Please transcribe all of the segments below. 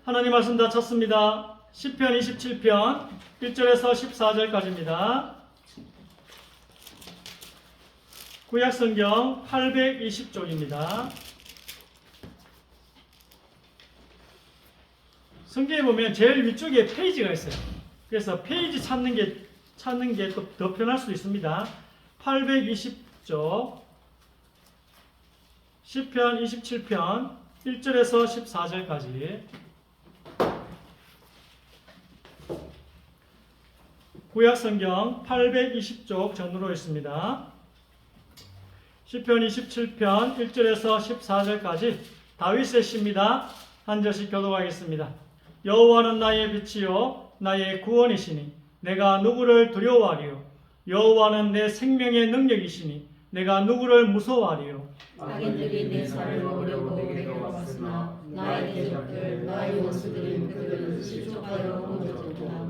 하나님 말씀 다 찾습니다. 시편 27편 1절에서 14절까지입니다. 구약성경 820쪽입니다. 성경에 보면 제일 위쪽에 페이지가 있어요. 그래서 페이지 찾는 게 더 편할 수 있습니다. 820쪽 시편 27편 1절에서 14절까지 구약성경 820쪽 전으로 있습니다. 시편 27편 1절에서 14절까지 다윗의 시입니다. 한 절씩 교독하겠습니다. 여호와는 나의 빛이요 나의 구원이시니 내가 누구를 두려워하리요. 여호와는 내 생명의 능력이시니 내가 누구를 무서워하리요. 악인들이 내 살을 먹으려고 내게 왔으나 나의 대적들 나의 원수들인 그들은 실족하여 공격하구나.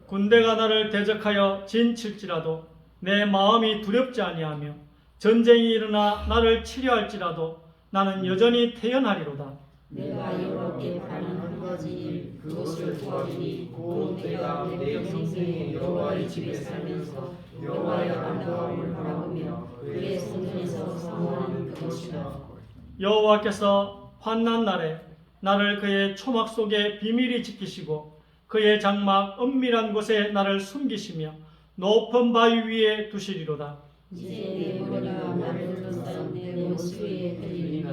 군대가 나를 대적하여 진칠지라도 내 마음이 두렵지 아니하며 전쟁이 일어나 나를 치려할지라도 나는 여전히 태연하리로다. 내가 여호와께 바라는 한 가지 일 그것을 구하리니 곧 내가 내 평생에 여호와의 집에 살면서 여호와의 아름다움을 바라보며 그의 성전에서 사모하는 그것이다. 여호와께서 환난 날에 나를 그의 초막 속에 비밀히 지키시고 그의 장막 은밀한 곳에 나를 숨기시며 높은 바위 위에 두시리로다. 이제 내 머리가 나를 둘러싼 내 원수 위에 들리니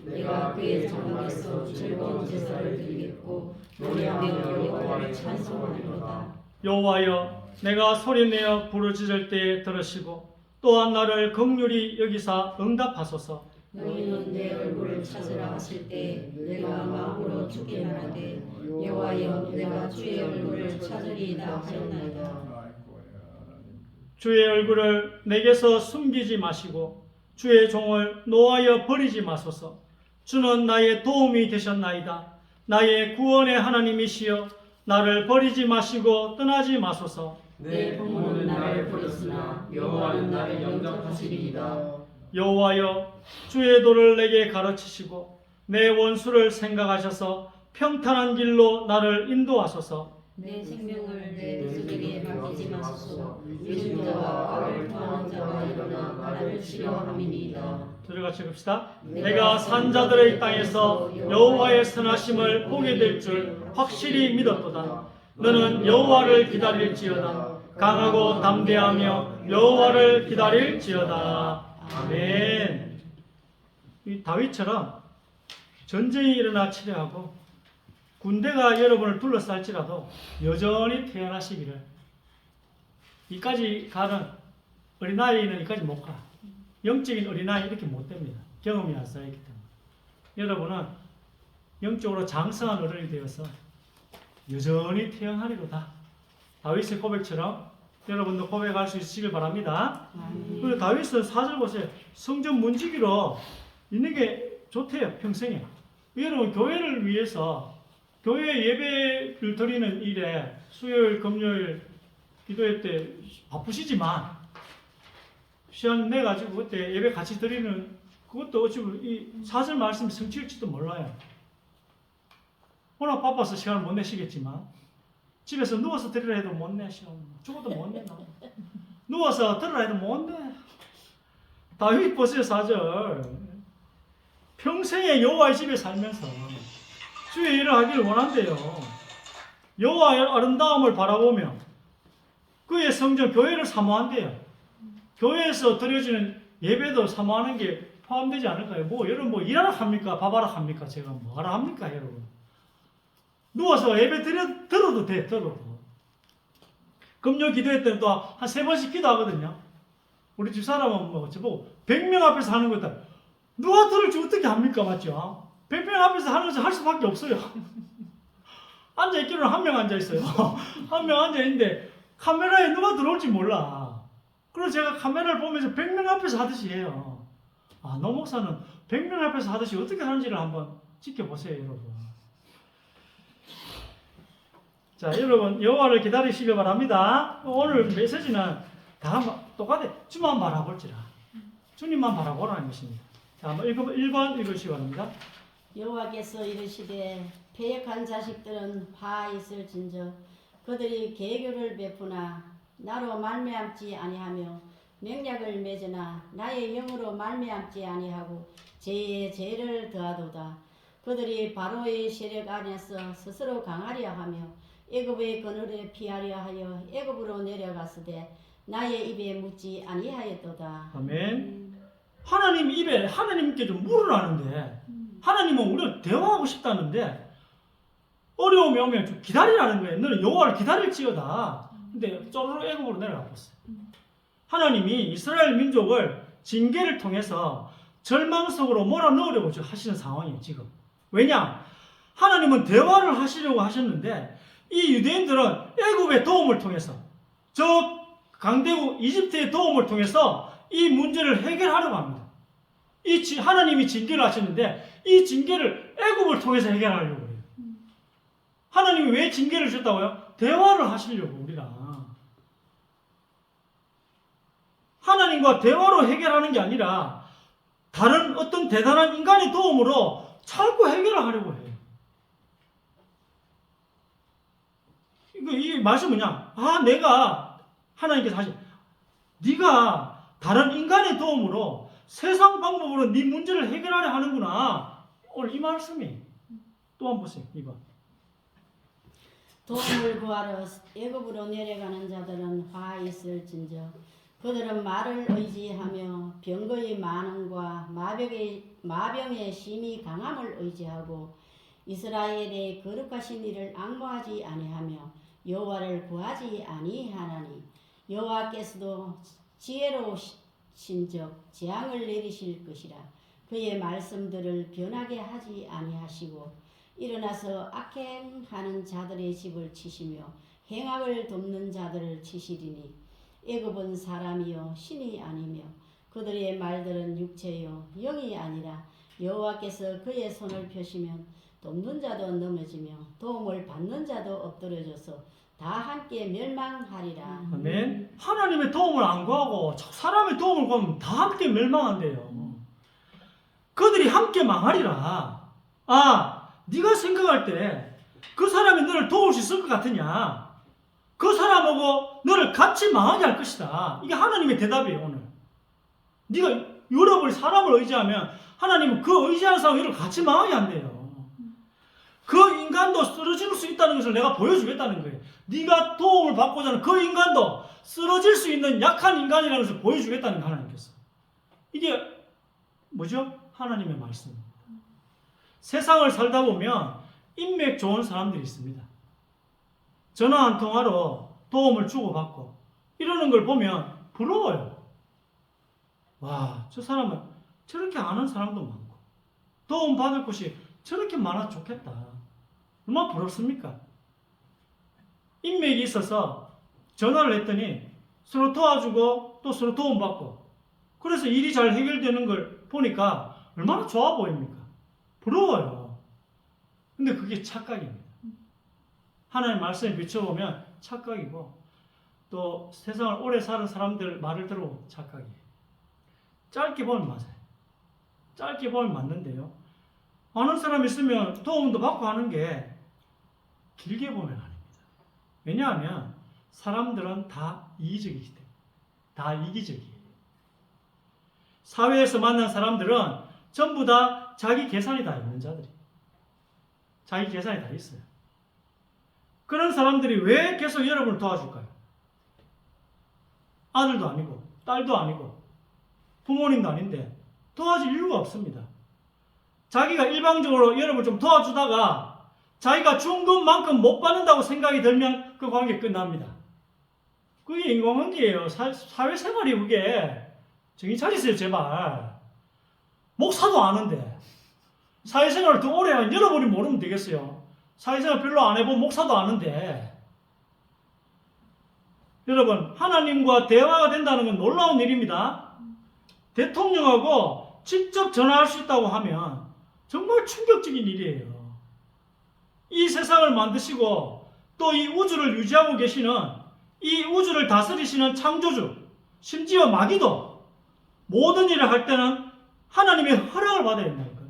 내가 그의 장막에서 즐거운 제사를 드리겠고 노래하며 여호와를 찬송하리로다. 여호와여 내가 소리내어 부르짖을 때에 들으시고 또한 나를 긍휼히 여기사 응답하소서. 너희는 내 얼굴을 찾으라 하실 때 내가 마음으로 주께 말하되 여호와여 내가 주의 얼굴을 찾으리이다 하였나이다. 주의 얼굴을 내게서 숨기지 마시고 주의 종을 노하여 버리지 마소서. 주는 나의 도움이 되셨나이다. 나의 구원의 하나님이시여 나를 버리지 마시고 떠나지 마소서. 내 부모는 나를 버렸으나 여호와는 나를 영접하시리이다. 여호와여 주의 도를 내게 가르치시고 내 원수를 생각하셔서 평탄한 길로 나를 인도하소서. 내 생명을 내 대적에게 맡기지 마소서. 요즘 자와 악을 토하는 자가 일어나 나를 치려함이니이다. 둘이 같이 읽읍시다. 내가 산자들의 땅에서 여호와의 선하심을 보게 될 줄 확실히 믿었도다. 너는 여호와를 기다릴지어다. 강하고 담대하며 여호와를 기다릴지어다. 아멘. 이 다윗처럼 전쟁이 일어나 치려하고 군대가 여러분을 둘러쌀지라도 여전히 태어나시기를. 이까지 가는 어린아이는 이까지 못 가. 영적인 어린아이 이렇게 못 됩니다. 경험이 안 쌓였기 때문에. 여러분은 영적으로 장성한 어른이 되어서 여전히 태어나리로다. 다윗의 고백처럼 여러분도 고백할 수 있으시길 바랍니다. 그리고 다윗은 4절 보세요. 성전 문지기로 있는 게 좋대요. 평생에. 여러분 교회를 위해서 교회 예배를 드리는 일에 수요일 금요일 기도회 때 바쁘시지만 시간 내가지고 그때 예배 같이 드리는 그것도 어찌 보면 이 4절 말씀이 성취일지도 몰라요. 워낙 바빠서 시간을 못 내시겠지만 집에서 누워서 드리라 해도 못 내. 시간 죽어도 못 내. 누워서 들으라 해도 못 내. 다윗 보세요. 4절 평생에 여호와의 집에 살면서 주의 일을 하기를 원한대요. 여호와의 아름다움을 바라보며 그의 성전 교회를 사모한대요. 교회에서 드려지는 예배도 사모하는 게 포함되지 않을까요? 여러분 일하러 합니까? 밥하러 합니까? 제가 뭐하러 합니까? 여러분 누워서 예배 들어도 돼. 들어도 금요 기도회 때는 또 한 3번씩 기도하거든요. 우리 집사람은 저보고 100명 앞에서 하는 거다. 누가 들을지 어떻게 합니까? 맞죠? 100명 앞에서 하는 것을 할 수밖에 없어요. 앉아있기로는 한 명 앉아있어요. 한 명 앉아있는데 카메라에 누가 들어올지 몰라. 그래서 제가 카메라를 보면서 100명 앞에서 하듯이 해요. 노 목사는 100명 앞에서 하듯이 어떻게 하는지를 한번 지켜보세요, 여러분. 자, 여러분 여호와를 기다리시길 바랍니다. 오늘 메시지는 다 똑같아. 주만 바라볼지라. 주님만 바라보라는 것입니다. 자, 한번 1번 읽으시기 바랍니다. 여호와께서 이르시되 패역한 자식들은 화 있을진저 그들이 계교를 베푸나 나로 말미암지 아니하며 맹약을 맺으나 나의 영으로 말미암지 아니하고 죄에 죄를 더하도다. 그들이 바로의 세력 안에서 스스로 강하려 하며 애굽의 그늘에 피하려 하여 애굽으로 내려갔으되 나의 입에 묻지 아니하였도다. 아멘. 하나님 입에 하나님께 좀 물으라는데 하나님은 우리를 대화하고 싶다는데 어려움이 오면 좀 기다리라는 거예요. 너는 여호와를 기다릴지어다. 근데 쪼르르 애굽으로 내려가 버렸어요. 하나님이 이스라엘 민족을 징계를 통해서 절망 속으로 몰아넣으려고 하시는 상황이에요, 지금. 왜냐? 하나님은 대화를 하시려고 하셨는데 이 유대인들은 애굽의 도움을 통해서 저 강대국 이집트의 도움을 통해서 이 문제를 해결하려고 합니다. 하나님이 징계를 하셨는데 이 징계를 애굽을 통해서 해결하려고 해요. 하나님이 왜 징계를 주셨다고요? 대화를 하시려고 우리랑. 하나님과 대화로 해결하는 게 아니라 다른 어떤 대단한 인간의 도움으로 자꾸 해결을 하려고 해요. 이 말씀은 뭐냐? 내가 하나님께서 네가 다른 인간의 도움으로 세상 방법으로 네 문제를 해결하려 하는구나. 오늘 이 말씀이 또 한번 보세요. 이거. 도움을 구하러 애굽으로 내려가는 자들은 화 있을진저 그들은 말을 의지하며 병거의 많음과 마병의 심히 강함을 의지하고 이스라엘의 거룩하신 이를 앙모하지 아니하며 여호와를 구하지 아니하나니 여호와께서도 지혜로우신즉 재앙을 내리실 것이라. 그의 말씀들을 변하게 하지 아니하시고 일어나서 악행하는 자들의 집을 치시며 행악을 돕는 자들을 치시리니 애굽은 사람이요 신이 아니며 그들의 말들은 육체요 영이 아니라 여호와께서 그의 손을 펴시면 돕는 자도 넘어지며 도움을 받는 자도 엎드려져서 다 함께 멸망하리라. 아멘. 하나님의 도움을 안 구하고 사람의 도움을 구하면 다 함께 멸망한대요. 그들이 함께 망하리라. 네가 생각할 때 그 사람이 너를 도울 수 있을 것 같으냐? 그 사람하고 너를 같이 망하게 할 것이다. 이게 하나님의 대답이에요, 오늘. 네가 여러분이 사람을 의지하면 하나님은 그 의지하는 사람을 같이 망하게 한대요. 그 인간도 쓰러질 수 있다는 것을 내가 보여주겠다는 거예요. 네가 도움을 받고자 하는 그 인간도 쓰러질 수 있는 약한 인간이라는 것을 보여주겠다는 거예요, 하나님께서. 이게 뭐죠? 하나님의 말씀입니다. 세상을 살다 보면 인맥 좋은 사람들이 있습니다. 전화 한 통화로 도움을 주고받고 이러는 걸 보면 부러워요. 와, 저 사람은 저렇게 아는 사람도 많고 도움 받을 곳이 저렇게 많아서 좋겠다. 얼마나 부럽습니까? 인맥이 있어서 전화를 했더니 서로 도와주고 또 서로 도움받고 그래서 일이 잘 해결되는 걸 보니까 얼마나 좋아 보입니까? 부러워요. 근데 그게 착각입니다. 하나님 말씀에 비춰보면 착각이고 또 세상을 오래 사는 사람들 말을 들어보면 착각이에요. 짧게 보면 맞아요. 짧게 보면 맞는데요. 아는 사람 있으면 도움도 받고 하는 게 길게 보면 아닙니다. 왜냐하면 사람들은 다 이기적이기 때문에 다 이기적이에요. 사회에서 만난 사람들은 전부 다 자기 계산이 다 있는 자들이에요. 자기 계산이 다 있어요. 그런 사람들이 왜 계속 여러분을 도와줄까요? 아들도 아니고 딸도 아니고 부모님도 아닌데 도와줄 이유가 없습니다. 자기가 일방적으로 여러분을 좀 도와주다가 자기가 준 것만큼 못 받는다고 생각이 들면 그 관계 끝납니다. 그게 인간관계예요. 사회생활이 그게. 정신 차리세요, 제발. 목사도 아는데 사회생활을 더 오래 하면 여러분이 모르면 되겠어요. 사회생활 별로 안 해본 목사도 아는데 여러분 하나님과 대화가 된다는 건 놀라운 일입니다. 대통령하고 직접 전화할 수 있다고 하면 정말 충격적인 일이에요. 이 세상을 만드시고 또 이 우주를 유지하고 계시는 이 우주를 다스리시는 창조주 심지어 마귀도 모든 일을 할 때는 하나님의 허락을 받아야 된다니까요.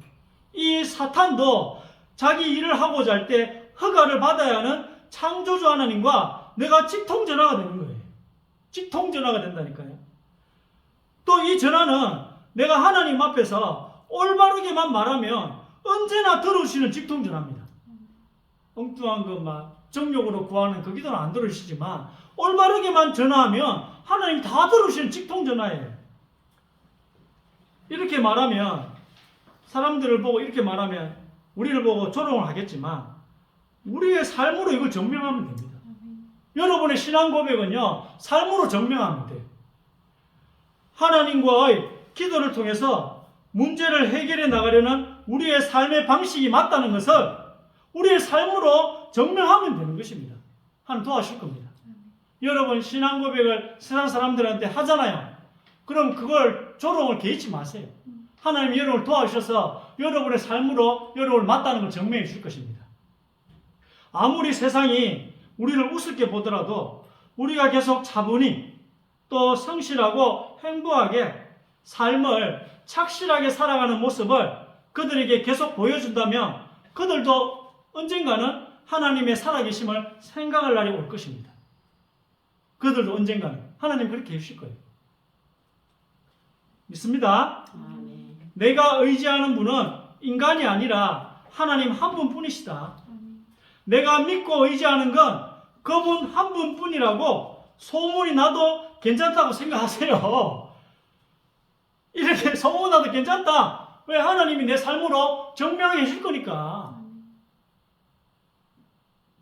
이 사탄도 자기 일을 하고자 할 때 허가를 받아야 하는 창조주 하나님과 내가 직통전화가 되는 거예요. 직통전화가 된다니까요. 또 이 전화는 내가 하나님 앞에서 올바르게만 말하면 언제나 들으시는 직통전화입니다. 엉뚱한 막 정욕으로 구하는 그 기도는 안 들으시지만 올바르게만 전화하면 하나님 다 들으시는 직통전화예요. 이렇게 말하면 사람들을 보고 이렇게 말하면 우리를 보고 조롱을 하겠지만 우리의 삶으로 이걸 증명하면 됩니다. 여러분의 신앙 고백은요, 삶으로 증명하면 돼요. 하나님과의 기도를 통해서 문제를 해결해 나가려는 우리의 삶의 방식이 맞다는 것을 우리의 삶으로 증명하면 되는 것입니다. 하나님 도와주실 겁니다. 여러분 신앙 고백을 세상 사람들한테 하잖아요. 그럼 그걸 조롱을 개의치 마세요. 하나님이 여러분을 도와주셔서 여러분의 삶으로 여러분을 맞다는 걸 증명해 주실 것입니다. 아무리 세상이 우리를 우습게 보더라도 우리가 계속 차분히 또 성실하고 행복하게 삶을 착실하게 살아가는 모습을 그들에게 계속 보여준다면 그들도 언젠가는 하나님의 살아계심을 생각할 날이 올 것입니다. 그들도 언젠가는 하나님 그렇게 해주실 거예요. 믿습니다. 아멘. 내가 의지하는 분은 인간이 아니라 하나님 한 분뿐이시다. 내가 믿고 의지하는 건 그분 한 분뿐이라고 소문이 나도 괜찮다고 생각하세요. 이렇게 소문나도 괜찮다. 왜? 하나님이 내 삶으로 증명해 줄 거니까.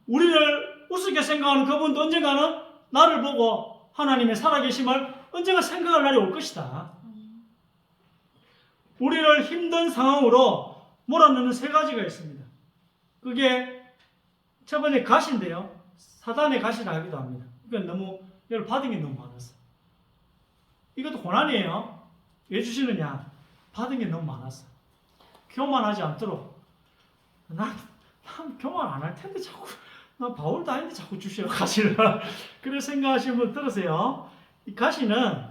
우리를 우습게 생각하는 그분도 언젠가는 나를 보고 하나님의 살아계심을 언젠가 생각할 날이 올 것이다. 우리를 힘든 상황으로 몰아넣는 세 가지가 있습니다. 그게 첫 번째 가시인데요. 사단의 가시라 하기도 합니다. 그러니까 너무 여러분 받은 게 너무 많았어. 이것도 고난이에요. 왜 주시느냐? 받은 게 너무 많았어. 교만하지 않도록 난 교만 안 할 텐데 자꾸 나 바울도 아닌데 자꾸 주셔요 가시를. 그래 생각하시는 분 들으세요. 이 가시는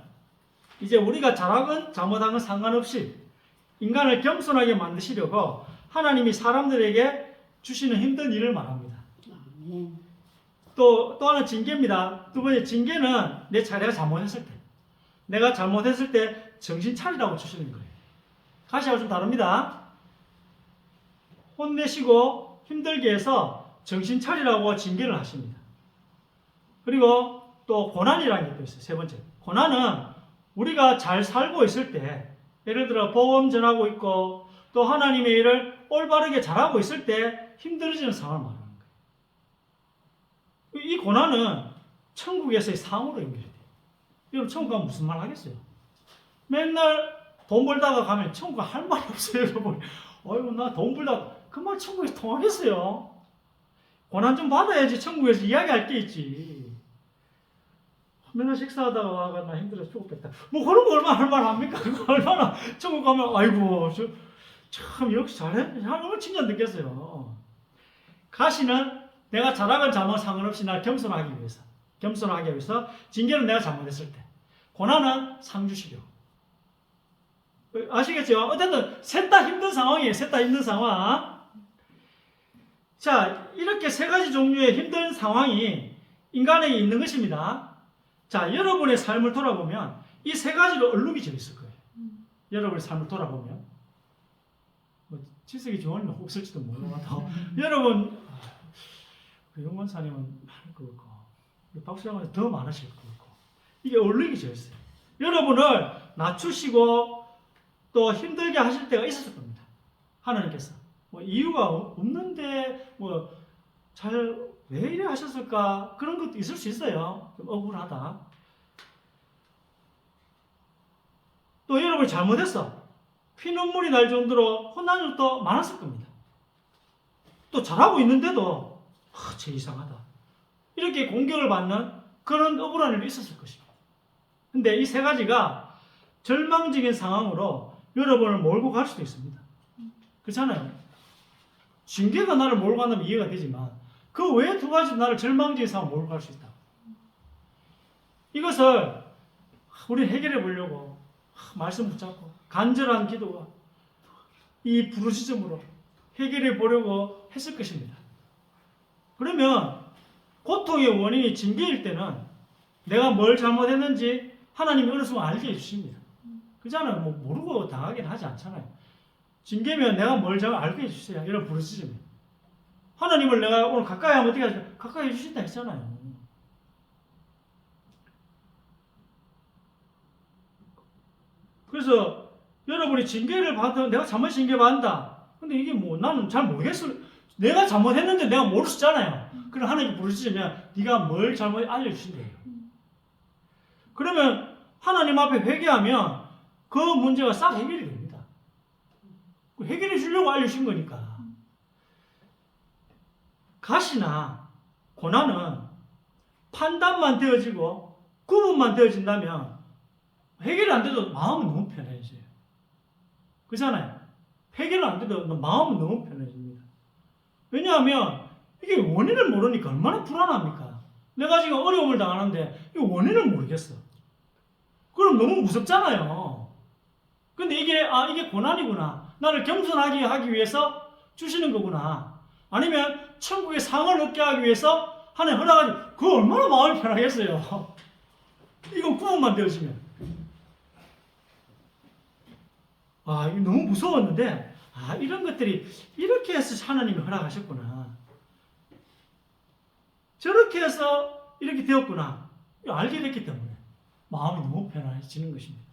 이제 우리가 잘하건 잘못한 건 상관없이 인간을 겸손하게 만드시려고 하나님이 사람들에게 주시는 힘든 일을 말합니다. 아멘. 또 하나 징계입니다. 두 번째 징계는 내 자리가 잘못했을 때, 내가 잘못했을 때 정신 차리라고 주시는 거예요. 가시하고 좀 다릅니다. 혼내시고 힘들게 해서 정신 차리라고 징계를 하십니다. 그리고 또 고난이라는 게 또 있어요. 세 번째, 고난은 우리가 잘 살고 있을 때, 예를 들어 복음 전하고 있고 또 하나님의 일을 올바르게 잘하고 있을 때 힘들어지는 상황을 말하는 거예요. 이 고난은 천국에서의 상으로 연결이 돼요. 여러분 천국 가면 무슨 말 하겠어요? 맨날 돈 벌다가 가면 천국 할 말이 없어요. 여러분 어이구 나 돈 벌다가 그 말 천국에서 통하겠어요? 고난 좀 받아야지 천국에서 이야기할 게 있지. 맨날 식사하다가 와가 나 힘들어서 죽었겠다. 뭐 그런 거 얼마나 할 말 합니까? 그거 얼마나 천국 가면 아이고 참 역시 잘해. 하나님을 칭찬 듣겠어요. 가시는 내가 잘하건 잘못 상관없이 날 겸손하기 위해서 징계는 내가 잘못했을 때, 고난은 상 주시려. 아시겠죠? 어쨌든 셋 다 힘든 상황이에요. 셋 다 힘든 상황. 자, 이렇게 세 가지 종류의 힘든 상황이 인간에게 있는 것입니다. 자, 여러분의 삶을 돌아보면 이 세 가지로 얼룩이 져 있을 거예요. 여러분의 삶을 돌아보면 뭐 지석이 좋은 일 없을지도 모르겠다. 여러분 영원사님은 많을 것 같고 박수장은 더 많으실 것 같고 이게 얼룩이 져 있어요. 여러분을 낮추시고 또 힘들게 하실 때가 있었을 겁니다. 하나님께서 뭐 이유가 없는데 뭐 잘 왜 이래 하셨을까 그런 것도 있을 수 있어요. 좀 억울하다. 또 여러분이 잘못했어. 피눈물이 날 정도로 혼난 적도 많았을 겁니다. 또 잘하고 있는데도 쟤 이상하다. 이렇게 공격을 받는 그런 억울한 일이 있었을 것입니다. 근데 이 세 가지가 절망적인 상황으로 여러분을 몰고 갈 수도 있습니다. 그렇잖아요. 징계가 나를 몰고 간다면 이해가 되지만 그 외에 두 가지 나를 절망적인 상황으로 몰고 갈 수 있다. 이것을 우리 해결해 보려고 말씀 붙잡고 간절한 기도가 이 부르짖음으로 해결해 보려고 했을 것입니다. 그러면 고통의 원인이 징계일 때는 내가 뭘 잘못했는지 하나님이 어느 순간 알게 해주십니다. 그잖아요. 뭐 모르고 당하긴 하지 않잖아요. 징계면 내가 뭘 잘 알게 해주세요. 이런 부르짖음이. 하나님을 내가 오늘 가까이 하면 어떻게 하죠? 가까이 해주신다 했잖아요. 그래서 여러분이 징계를 받으면 내가 잘못 징계받는다. 근데 이게 뭐 나는 잘 모르겠어. 내가 잘못했는데 내가 모르시잖아요. 그럼 하나님이 부르시면 네가 뭘 잘못 알려주신대요. 그러면 하나님 앞에 회개하면 그 문제가 싹 해결이 됩니다. 해결해 주려고 알려주신 거니까. 가시나 고난은 판단만 되어지고 구분만 되어진다면 해결이 안 돼도 마음은 너무 편해져요. 그렇잖아요. 해결은 안 돼도 마음은 너무 편해집니다. 왜냐하면 이게 원인을 모르니까 얼마나 불안합니까? 내가 지금 어려움을 당하는데 이 원인을 모르겠어. 그럼 너무 무섭잖아요. 근데 이게 고난이구나. 나를 겸손하게 하기 위해서 주시는 거구나. 아니면 천국의 상을 얻게 하기 위해서 하나님 허락하지. 그거 얼마나 마음이 편하겠어요. 이건 구분만 되어지면. 아, 이거 너무 무서웠는데, 이런 것들이 이렇게 해서 하나님이 허락하셨구나. 저렇게 해서 이렇게 되었구나. 이거 알게 됐기 때문에 마음이 너무 편안해지는 것입니다.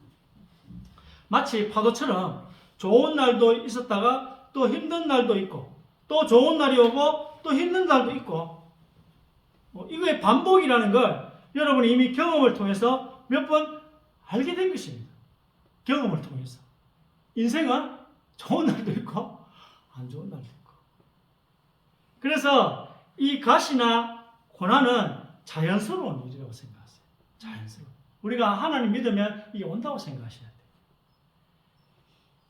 마치 파도처럼 좋은 날도 있었다가 또 힘든 날도 있고, 또 좋은 날이 오고 또 힘든 날도 있고, 이거의 반복이라는 걸 여러분이 이미 경험을 통해서 몇 번 알게 된 것입니다. 경험을 통해서. 인생은 좋은 날도 있고 안 좋은 날도 있고. 그래서 이 가시나 고난은 자연스러운 일이라고 생각하세요. 자연스러워. 우리가 하나님 믿으면 이게 온다고 생각하셔야 돼요.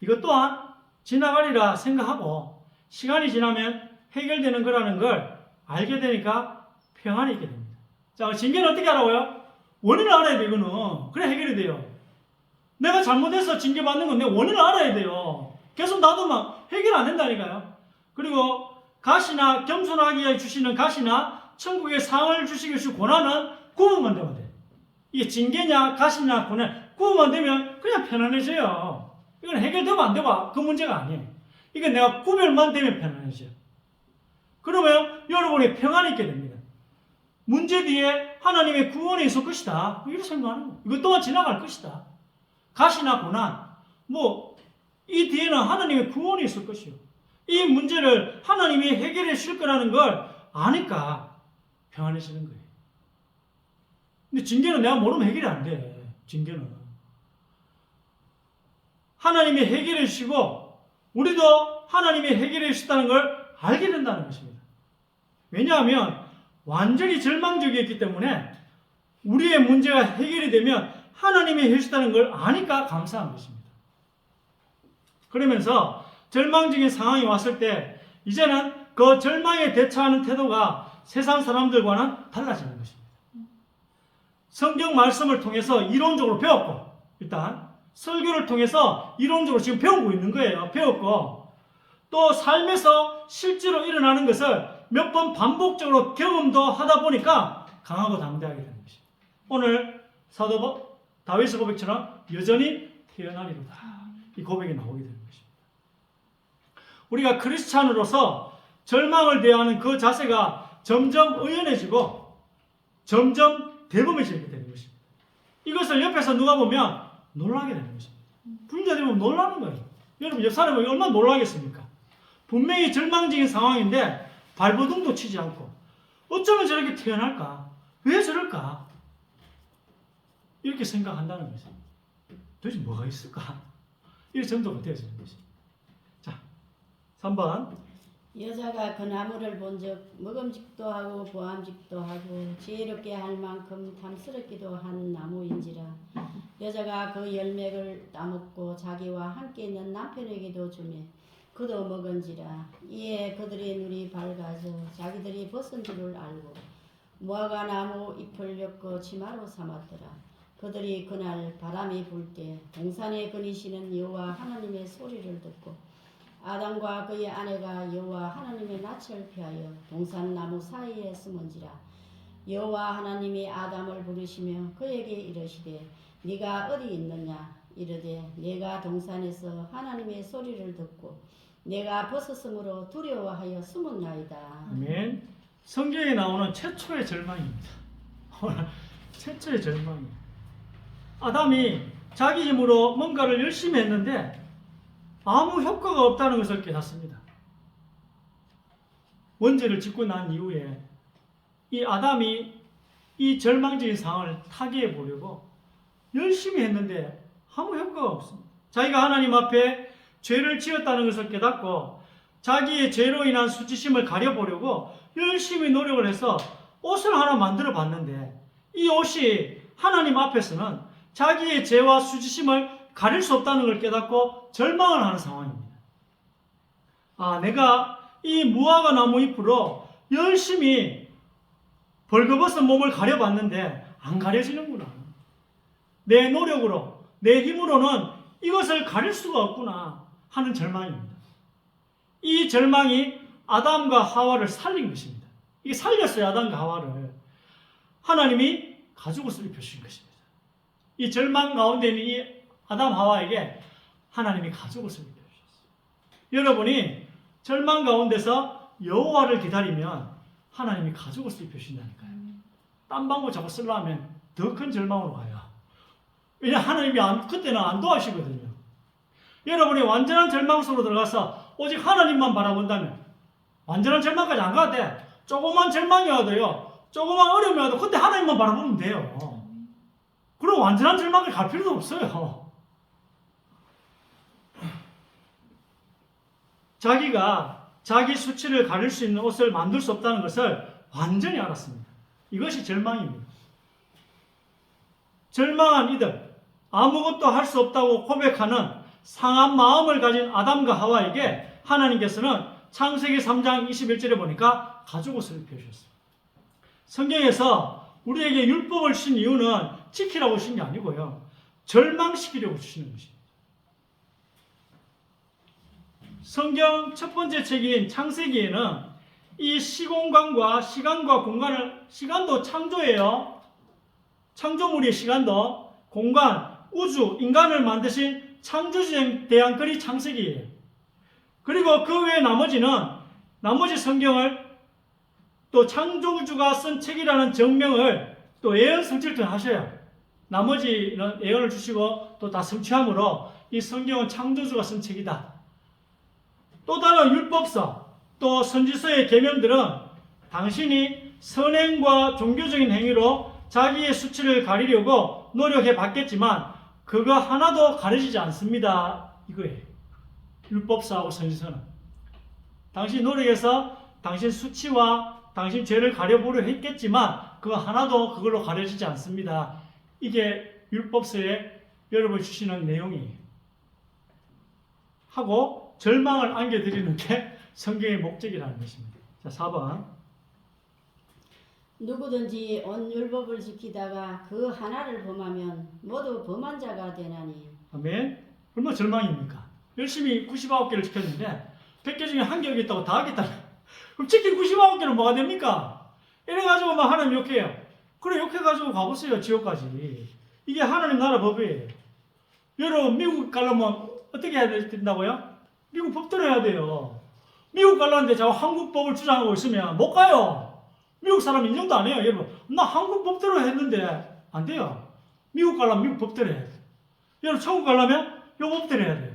이것 또한 지나가리라 생각하고 시간이 지나면 해결되는 거라는 걸 알게 되니까 평안이 있게 됩니다. 자, 징계는 어떻게 하라고요? 원인을 알아야 돼요. 이거는. 그래 해결이 돼요. 내가 잘못해서 징계받는 건 내 원인을 알아야 돼요. 계속 놔두면 해결 안 된다니까요. 그리고 가시나 겸손하게 주시는 가시나 천국의 상을 주시기 위해서 고난은 구분만 되면 돼. 이게 징계냐 가시냐 고난 구분만 되면 그냥 편안해져요. 이건 해결되고 안 되고 그 문제가 아니에요. 이건 내가 구별만 되면 편안해져요. 그러면 여러분이 평안이 있게 됩니다. 문제 뒤에 하나님의 구원이 있을 것이다. 이렇게 생각하는 거예요. 이것 또한 지나갈 것이다. 가시나 고난, 이 뒤에는 하나님의 구원이 있을 것이요. 이 문제를 하나님이 해결해 주실 거라는 걸 아니까 평안해지는 거예요. 근데 징계는 내가 모르면 해결이 안 돼. 징계는. 하나님이 해결해 주시고, 우리도 하나님이 해결해 주셨다는 걸 알게 된다는 것입니다. 왜냐하면, 완전히 절망적이었기 때문에, 우리의 문제가 해결이 되면, 하나님이 해주셨다는 걸 아니까 감사한 것입니다. 그러면서 절망적인 상황이 왔을 때 이제는 그 절망에 대처하는 태도가 세상 사람들과는 달라지는 것입니다. 성경 말씀을 통해서 이론적으로 배웠고, 일단 설교를 통해서 이론적으로 지금 배우고 있는 거예요. 배웠고, 또 삶에서 실제로 일어나는 것을 몇 번 반복적으로 경험도 하다 보니까 강하고 담대하게 되는 것입니다. 오늘 사도 다윗의 고백처럼 여전히 태어나리로다. 이 고백이 나오게 되는 것입니다. 우리가 크리스찬으로서 절망을 대하는 그 자세가 점점 의연해지고 점점 대범해지게 되는 것입니다. 이것을 옆에서 누가 보면 놀라게 되는 것입니다. 부인자들이 보면 놀라는 거예요. 여러분 옆 사람이 얼마나 놀라겠습니까? 분명히 절망적인 상황인데 발버둥도 치지 않고 어쩌면 저렇게 태어날까? 왜 저럴까? 이렇게 생각한다는 거죠. 도대체 뭐가 있을까? 이렇게 점도가 되어지는 것입니다. 자, 3번. 여자가 그 나무를 본즉 먹음직도 하고 보암직도 하고 지혜롭게 할 만큼 탐스럽기도 한 나무인지라. 여자가 그 열매를 따먹고 자기와 함께 있는 남편에게도 주매 그도 먹은지라. 이에 그들의 눈이 밝아져 자기들이 벗은 줄을 알고 무화과 나무 잎을 엮어 치마로 삼았더라. 그들이 그날 바람이 불 때 동산에 거니시는 여호와 하나님의 소리를 듣고 아담과 그의 아내가 여호와 하나님의 낯을 피하여 동산나무 사이에 숨은지라. 여호와 하나님이 아담을 부르시며 그에게 이르시되 네가 어디 있느냐. 이르되 내가 동산에서 하나님의 소리를 듣고 내가 벗었으므로 두려워하여 숨었나이다. 아멘. 성경에 나오는 최초의 절망입니다. 최초의 절망이에요. 아담이 자기 힘으로 뭔가를 열심히 했는데 아무 효과가 없다는 것을 깨닫습니다. 원죄를 짓고 난 이후에 이 아담이 이 절망적인 상황을 타개해 보려고 열심히 했는데 아무 효과가 없습니다. 자기가 하나님 앞에 죄를 지었다는 것을 깨닫고 자기의 죄로 인한 수치심을 가려보려고 열심히 노력을 해서 옷을 하나 만들어 봤는데 이 옷이 하나님 앞에서는 자기의 죄와 수치심을 가릴 수 없다는 걸 깨닫고 절망을 하는 상황입니다. 아, 내가 이 무화과 나무 잎으로 열심히 벌거벗은 몸을 가려봤는데 안 가려지는구나. 내 노력으로, 내 힘으로는 이것을 가릴 수가 없구나 하는 절망입니다. 이 절망이 아담과 하와를 살린 것입니다. 이게 살렸어요, 아담과 하와를. 하나님이 가죽옷을 입혀주신 것입니다. 이 절망 가운데 있는 이 아담 하와에게 하나님이 가죽옷을 입혀주셨어요. 여러분이 절망 가운데서 여호와를 기다리면 하나님이 가죽옷을 입혀주신다니까요. 딴 방법 자꾸 쓰려면 더 큰 절망으로 가요. 왜냐하면 하나님이 그때는 안 도와주시거든요. 여러분이 완전한 절망 속으로 들어가서 오직 하나님만 바라본다면 완전한 절망까지 안 가도 돼. 조그만 절망이어도요. 조그만 어려움이어도 그때 하나님만 바라보면 돼요. 그럼 완전한 절망을 갈 필요도 없어요. 자기가 자기 수치를 가릴 수 있는 옷을 만들 수 없다는 것을 완전히 알았습니다. 이것이 절망입니다. 절망한 이들, 아무것도 할 수 없다고 고백하는 상한 마음을 가진 아담과 하와에게 하나님께서는 창세기 3장 21절에 보니까 가죽옷을 입혀주셨어요. 성경에서 우리에게 율법을 주신 이유는 지키라고 주신 게 아니고요. 절망시키려고 주시는 것입니다. 성경 첫 번째 책인 창세기에는 이 시공간과 시간과 공간을, 시간도 창조예요. 창조물의 시간도, 공간, 우주, 인간을 만드신 창조주에 대한 글이 창세기예요. 그리고 그 외에 나머지 성경을 또 창조주가 쓴 책이라는 정명을 또 예언 성취를 하셔요. 나머지는 예언을 주시고 또 다 성취함으로 이 성경은 창조주가 쓴 책이다. 또 다른 율법서, 또 선지서의 계명들은 당신이 선행과 종교적인 행위로 자기의 수치를 가리려고 노력해 봤겠지만 그거 하나도 가려지지 않습니다. 이거예요. 율법서하고 선지서는. 당신 노력해서 당신 수치와 당신 죄를 가려보려 했겠지만 그거 하나도 그걸로 가려지지 않습니다. 이게 율법서에 여러분 주시는 내용이에요. 하고 절망을 안겨드리는 게 성경의 목적이라는 것입니다. 자, 4번. 누구든지 온 율법을 지키다가 그 하나를 범하면 모두 범한 자가 되나니. 아멘. 얼마나 절망입니까? 열심히 99개를 지켰는데 100개 중에 한 개 어겼다고 다 하겠다. 그럼 지킨 99개는 뭐가 됩니까? 이래가지고 막 하나님 욕해요. 그래, 욕해가지고 가보세요, 지옥까지. 이게 하나님 나라 법이에요. 여러분, 미국 가려면 어떻게 해야 된다고요? 미국 법대로 해야 돼요. 미국 가려는데 자꾸 한국 법을 주장하고 있으면 못 가요. 미국 사람 인정도 안 해요. 여러분, 나 한국 법대로 했는데 안 돼요. 미국 가려면 미국 법대로 해야 돼요. 여러분, 천국 가려면 요 법대로 해야 돼요.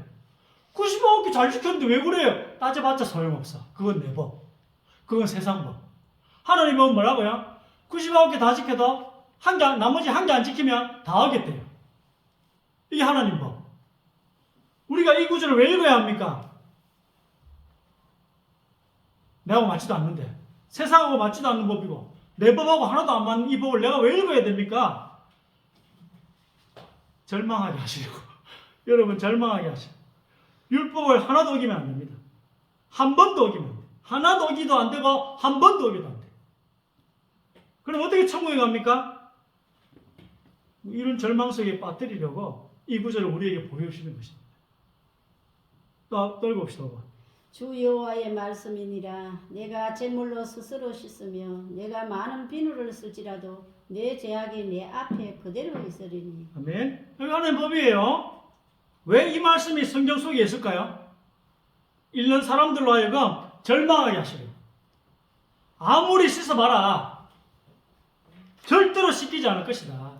99개 잘 지켰는데 왜 그래요? 따져봤자 소용없어. 그건 내 법. 그건 세상 법. 하나님은 뭐라고요? 99개 다 지켜도 나머지 한 개 안 지키면 다 하겠대요. 이게 하나님 법. 우리가 이 구절을 왜 읽어야 합니까? 내하고 맞지도 않는데. 세상하고 맞지도 않는 법이고 내 법하고 하나도 안 맞는 이 법을 내가 왜 읽어야 됩니까? 절망하게 하시려고. 여러분, 절망하게 하시고 율법을 하나도 어기면 안 됩니다. 한 번도 어기면 안 돼요. 하나도 어기도 안 되고 한 번도 어기도 안 돼요. 그럼 어떻게 천국에 갑니까? 이런 절망 속에 빠뜨리려고 이 구절을 우리에게 보여주시는 것입니다. 또 읽어봅시다. 주 여호와의 말씀이니라. 내가 제물로 스스로 씻으며 내가 많은 비누를 쓸지라도 내 죄악이 내 앞에 그대로 있으리니. 아멘. 여기 하나님 법이에요. 왜 이 말씀이 성경 속에 있을까요? 읽는 사람들로 하여금 절망하게 하시려고. 아무리 씻어봐라. 절대로 씻기지 않을 것이다.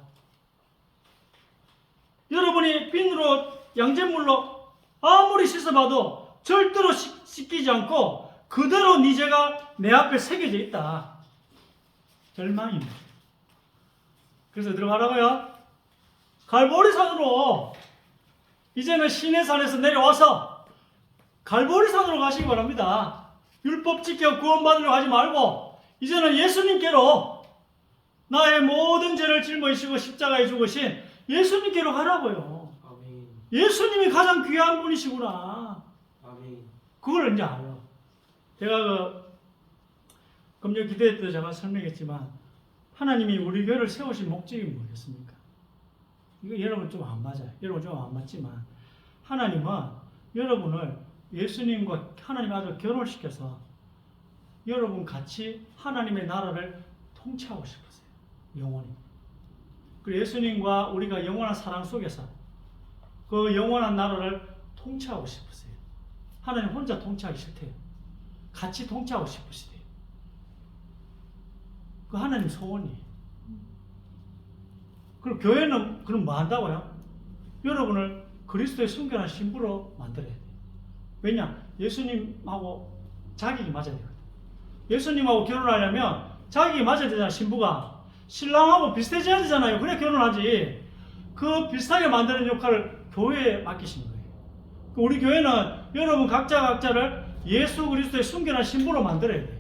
여러분이 비누로 양잿물로 아무리 씻어봐도 절대로 씻기지 않고 그대로 네 죄가 내 앞에 새겨져 있다. 절망입니다. 그래서 들어가라고요. 갈보리산으로 이제는 시내산에서 내려와서 갈보리산으로 가시기 바랍니다. 율법 지켜 구원받으려고 하지 말고 이제는 예수님께로 나의 모든 죄를 짊어지시고 십자가에 죽으신 예수님께로 가라고요. 아멘. 예수님이 가장 귀한 분이시구나. 아멘. 그걸 이제 알아요. 제가 금요 기도회 때 제가 설명했지만 하나님이 우리 교회를 세우신 목적이 뭐겠습니까? 이거 여러분 좀 안 맞아요. 여러분 좀 안 맞지만 하나님은 여러분을 예수님과 하나님 아들 결혼시켜서 여러분 같이 하나님의 나라를 통치하고 싶으세요. 영원히. 그리고 예수님과 우리가 영원한 사랑 속에서 그 영원한 나라를 통치하고 싶으세요. 하나님 혼자 통치하기 싫대요. 같이 통치하고 싶으시대요. 그 하나님 소원이에요. 그럼 교회는 그럼 뭐 한다고요? 여러분을 그리스도의 순결한 신부로 만들어야 돼요. 왜냐? 예수님하고 자격이 맞아야 되거든. 예수님하고 결혼하려면 자격이 맞아야 되잖아, 신부가. 신랑하고 비슷해져야 되잖아요. 그래 결혼하지. 그 비슷하게 만드는 역할을 교회에 맡기신 거예요. 우리 교회는 여러분 각자를 예수 그리스도의 순결한 신부로 만들어야 돼요.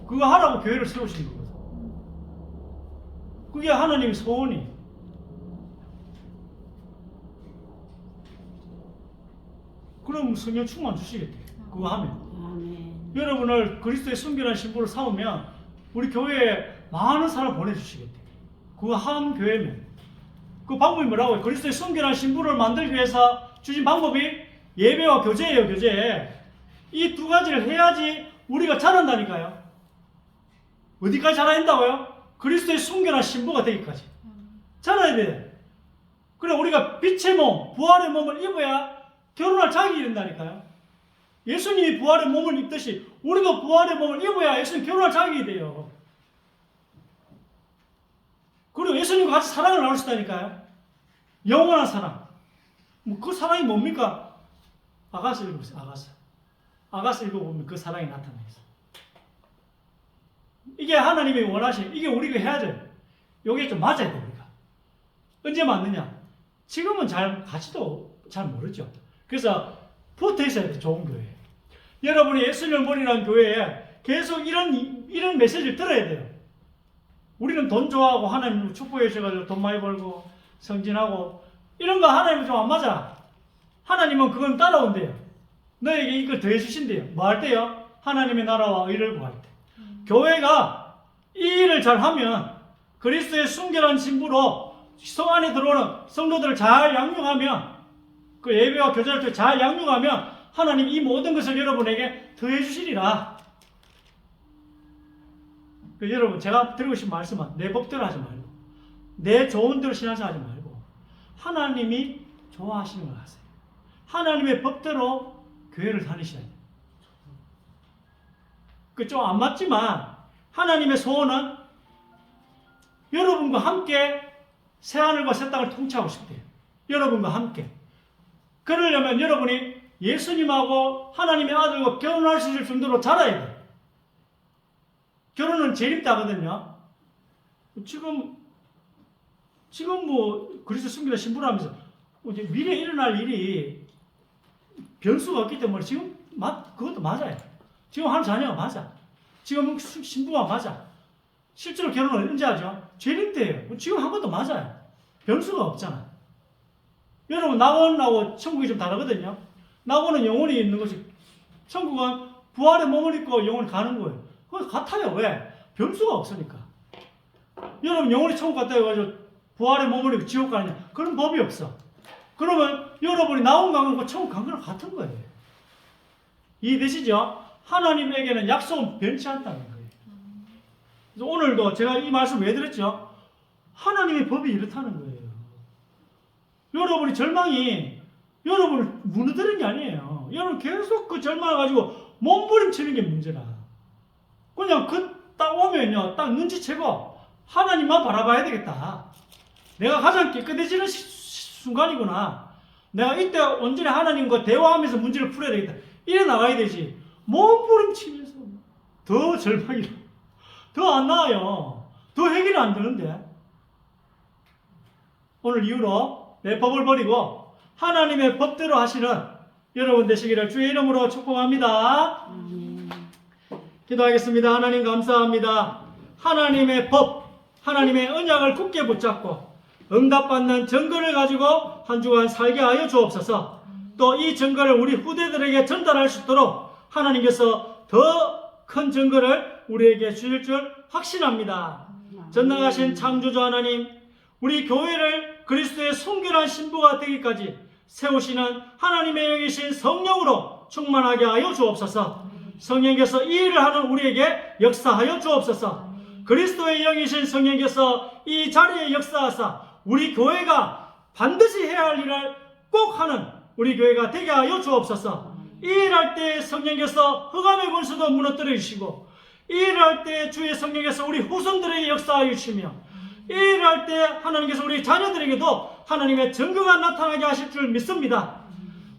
그거 하라고 교회를 세우신 거거든. 그게 하나님의 소원이. 그럼 성령 충만 주시겠대요. 그거 하면. 아멘. 여러분을 그리스도의 순결한 신부로 삼으면 우리 교회에 많은 사람 보내주시겠대요. 그거 한 교회면. 그 방법이 뭐라고요? 그리스도의 순결한 신부를 만들기 위해서 주신 방법이 예배와 교제예요, 교제. 이 두 가지를 해야지 우리가 자란다니까요. 어디까지 자라야 된다고요? 그리스도의 순결한 신부가 되기까지. 자라야 돼. 그래, 우리가 빛의 몸, 부활의 몸을 입어야 결혼할 자격이 된다니까요. 예수님이 부활의 몸을 입듯이 우리도 부활의 몸을 입어야 예수님 결혼할 자격이 돼요. 그리고 예수님과 같이 사랑을 나눌 수 있다니까요. 영원한 사랑. 그 사랑이 뭡니까? 아가서 읽어보세요. 아가서 읽어보면 그 사랑이 나타나 있어요. 이게 하나님이 원하신, 이게 우리가 해야 돼요. 이게 좀 맞아야 돼, 우리가. 언제 맞느냐? 지금은 같이도 잘 모르죠. 그래서 붙어 있어야 돼, 좋은 교회. 여러분이 예수님을 모리는 교회에 계속 이런 메시지를 들어야 돼요. 우리는 돈 좋아하고 하나님 축복해 주셔가지고 돈 많이 벌고 성진하고 이런 거 하나님은 좀 안 맞아. 하나님은 그건 따라온대요. 너에게 이걸 더해 주신대요. 뭐 할 때요? 하나님의 나라와 의를 구할 때. 교회가 이 일을 잘 하면 그리스도의 순결한 신부로 성 안에 들어오는 성도들을 잘 양육하면 그 예배와 교제를 잘 양육하면 하나님 이 모든 것을 여러분에게 더해 주시리라. 여러분 제가 드리고 싶은 말씀은 내 법대로 하지 말고 내 좋은 대로 신앙생활 하지 말고 하나님이 좋아하시는 걸 하세요. 하나님의 법대로 교회를 다니셔야 돼요. 그 좀 안 맞지만 하나님의 소원은 여러분과 함께 새하늘과 새 땅을 통치하고 싶대요. 여러분과 함께. 그러려면 여러분이 예수님하고 하나님의 아들과 결혼할 수 있을 정도로 자라야 돼요. 결혼은 재림다거든요. 지금 뭐 그리스도 순결한 신부라면서 이제 미래에 일어날 일이 변수가 없기 때문에 지금 그것도 맞아요. 지금 하는 자녀가 맞아. 지금 신부가 맞아. 실제로 결혼을 언제 하죠? 재림 때예요. 지금 한 것도 맞아요. 변수가 없잖아. 여러분 낙원하고 천국이 좀 다르거든요. 낙원은 영혼이 있는 것이 천국은 부활의 몸을 입고 영혼이 가는 거예요. 그거 같아요. 왜? 변수가 없으니까. 여러분 영혼이 천국 갔다 해가지고 부활의 몸을 입고 지옥 가느냐? 그런 법이 없어. 그러면 여러분이 낙원 간 거고 천국 간 거랑 같은 거예요. 이해되시죠? 하나님에게는 약속은 변치 않다는 거예요. 그래서 오늘도 제가 이 말씀 왜 드렸죠? 하나님의 법이 이렇다는 거예요. 여러분이 절망이 여러분을 무너뜨리는 게 아니에요. 여러분 계속 그 절망을 가지고 몸부림치는 게 문제라. 그냥 그 딱 오면요, 딱 눈치채고 하나님만 바라봐야 되겠다. 내가 가장 깨끗해지는 순간이구나. 내가 이때 온전히 하나님과 대화하면서 문제를 풀어야 되겠다. 이래 나가야 되지. 몸부림치면서 더 절망이 더 안 나아요. 더 해결이 안 되는데. 오늘 이후로 내 법을 버리고 하나님의 법대로 하시는 여러분 되시기를 주의 이름으로 축복합니다. 기도하겠습니다. 하나님 감사합니다. 하나님의 법, 하나님의 언약을 굳게 붙잡고 응답받는 증거를 가지고 한 주간 살게 하여 주옵소서. 또 이 증거를 우리 후대들에게 전달할 수 있도록 하나님께서 더 큰 증거를 우리에게 주실 줄 확신합니다. 전능하신 창조주 하나님, 우리 교회를 그리스도의 순결한 신부가 되기까지 세우시는 하나님의 영이신 성령으로 충만하게 하여 주옵소서. 성령께서 이 일을 하는 우리에게 역사하여 주옵소서. 그리스도의 영이신 성령께서 이 자리에 역사하사 우리 교회가 반드시 해야 할 일을 꼭 하는 우리 교회가 되게 하여 주옵소서. 이 일할 때 성령께서 흑암의 권세도 무너뜨려 주시고, 이 일할 때 주의 성령께서 우리 후손들에게 역사하여 주시며, 이 일할 때 하나님께서 우리 자녀들에게도 하나님의 증거가 나타나게 하실 줄 믿습니다.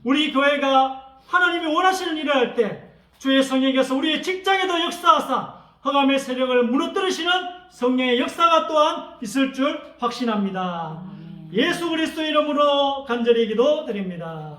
우리 교회가 하나님이 원하시는 일을 할 때 주의 성령께서 우리의 직장에도 역사하사 흑암의 세력을 무너뜨리시는 성령의 역사가 또한 있을 줄 확신합니다. 예수 그리스도 이름으로 간절히 기도드립니다.